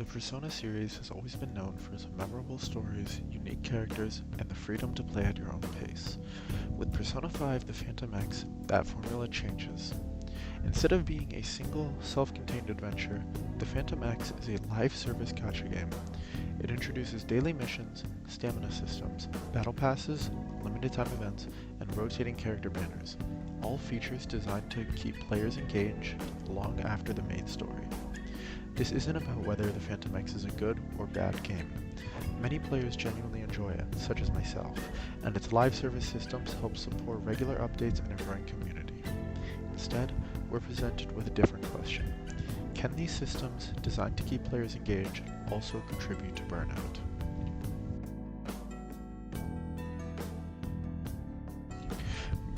The Persona series has always been known for its memorable stories, unique characters, and the freedom to play at your own pace. With Persona 5 The Phantom X, that formula changes. Instead of being a single, self-contained adventure, The Phantom X is a live service gacha game. It introduces daily missions, stamina systems, battle passes, limited time events, and rotating character banners, all features designed to keep players engaged long after the main story. This isn't about whether The Phantom X is a good or bad game. Many players genuinely enjoy it, such as myself, and its live service systems help support regular updates and a growing community. Instead, we're presented with a different question. Can these systems, designed to keep players engaged, also contribute to burnout?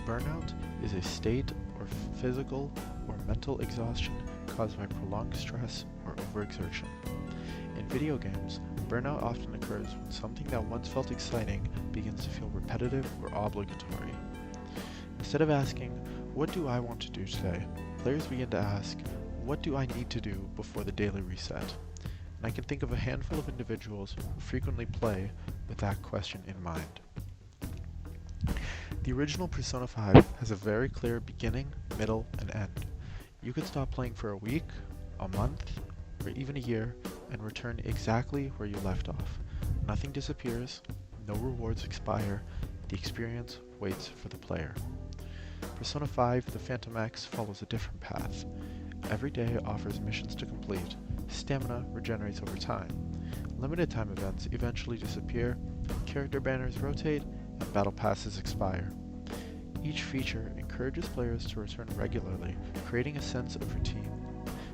Burnout is a state or physical or mental exhaustion caused by prolonged stress or overexertion. In video games, burnout often occurs when something that once felt exciting begins to feel repetitive or obligatory. Instead of asking, "What do I want to do today?" players begin to ask, "What do I need to do before the daily reset?" And I can think of a handful of individuals who frequently play with that question in mind. The original Persona 5 has a very clear beginning, middle, and end. You could stop playing for a week, a month, or even a year, and return exactly where you left off. Nothing disappears, no rewards expire, the experience waits for the player. Persona 5 The Phantom X follows a different path. Every day offers missions to complete, stamina regenerates over time, limited time events eventually disappear, character banners rotate, and battle passes expire. Each feature encourages players to return regularly, creating a sense of routine.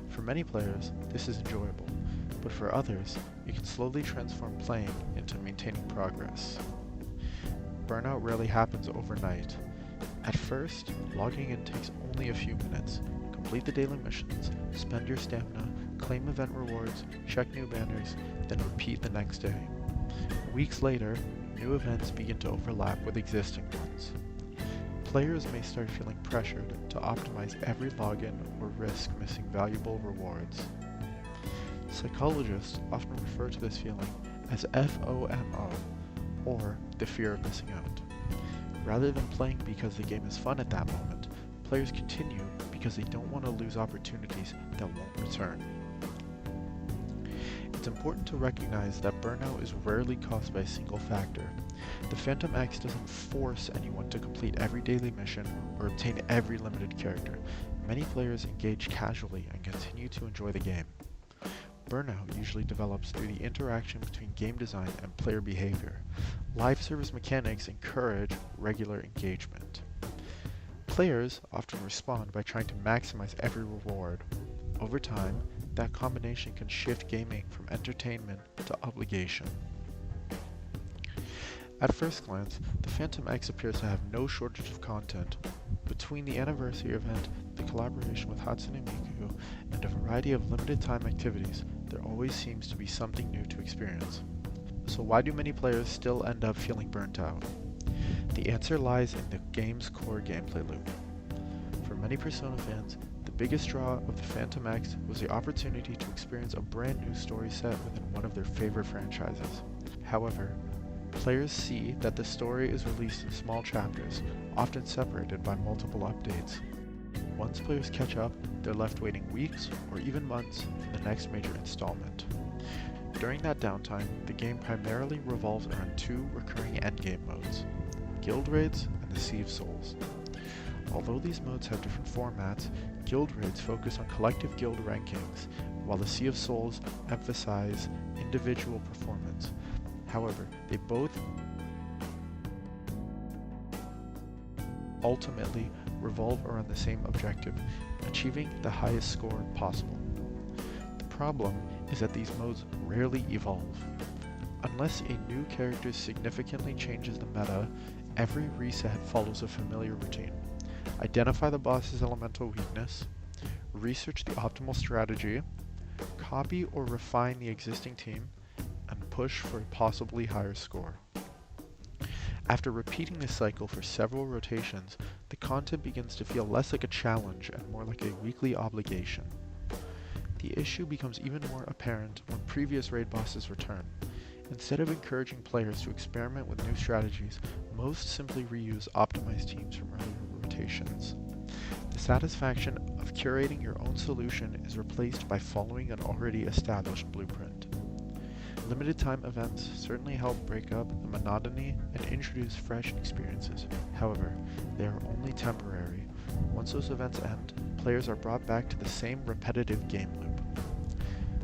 For many players, this is enjoyable, but for others, it can slowly transform playing into maintaining progress. Burnout rarely happens overnight. At first, logging in takes only a few minutes. Complete the daily missions, spend your stamina, claim event rewards, check new banners, then repeat the next day. Weeks later, new events begin to overlap with existing ones. Players may start feeling pressured to optimize every login or risk missing valuable rewards. Psychologists often refer to this feeling as FOMO, or the fear of missing out. Rather than playing because the game is fun at that moment, players continue because they don't want to lose opportunities that won't return. It's important to recognize that burnout is rarely caused by a single factor. The Phantom X doesn't force anyone to complete every daily mission or obtain every limited character. Many players engage casually and continue to enjoy the game. Burnout usually develops through the interaction between game design and player behavior. Live service mechanics encourage regular engagement. Players often respond by trying to maximize every reward. Over time, that combination can shift gaming from entertainment to obligation. At first glance, the Phantom X appears to have no shortage of content. Between the anniversary event, the collaboration with Hatsune Miku, and a variety of limited time activities, there always seems to be something new to experience. So why do many players still end up feeling burnt out? The answer lies in the game's core gameplay loop. For many Persona fans, the biggest draw of the Phantom X was the opportunity to experience a brand new story set within one of their favorite franchises. However, players see that the story is released in small chapters, often separated by multiple updates. Once players catch up, they're left waiting weeks or even months for the next major installment. During that downtime, the game primarily revolves around two recurring endgame modes, Guild Raids and the Sea of Souls. Although these modes have different formats, Guild Raids focus on collective guild rankings, while the Sea of Souls emphasize individual performance. However, they both ultimately revolve around the same objective, achieving the highest score possible. The problem is that these modes rarely evolve. Unless a new character significantly changes the meta, every reset follows a familiar routine. Identify the boss's elemental weakness, research the optimal strategy, copy or refine the existing team, and push for a possibly higher score. After repeating this cycle for several rotations, the content begins to feel less like a challenge and more like a weekly obligation. The issue becomes even more apparent when previous raid bosses return. Instead of encouraging players to experiment with new strategies, most simply reuse optimized teams from earlier rotations. The satisfaction of curating your own solution is replaced by following an already established blueprint. Limited time events certainly help break up the monotony and introduce fresh experiences. However, they are only temporary. Once those events end, players are brought back to the same repetitive game loop.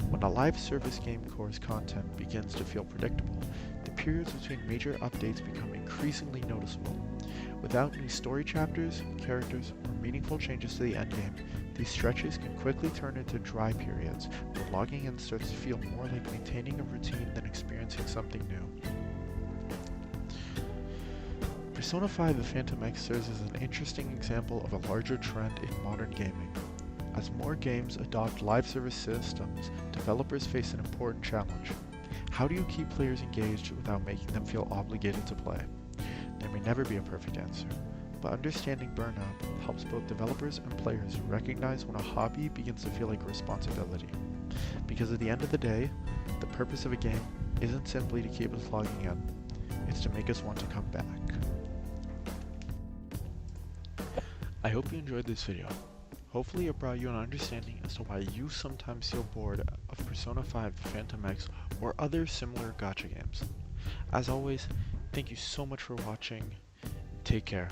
When a live service game core's content begins to feel predictable, the periods between major updates become increasingly noticeable. Without new story chapters, characters, or meaningful changes to the endgame, these stretches can quickly turn into dry periods where logging in starts to feel more like maintaining a routine than experiencing something new. Persona 5 The Phantom X serves as an interesting example of a larger trend in modern gaming. As more games adopt live service systems, developers face an important challenge. How do you keep players engaged without making them feel obligated to play? There may never be a perfect answer, but understanding burnout helps both developers and players recognize when a hobby begins to feel like a responsibility. Because at the end of the day, the purpose of a game isn't simply to keep us logging in, it's to make us want to come back. I hope you enjoyed this video. Hopefully it brought you an understanding as to why you sometimes feel bored of Persona 5 Phantom X or other similar gacha games. As always, thank you so much for watching. Take care.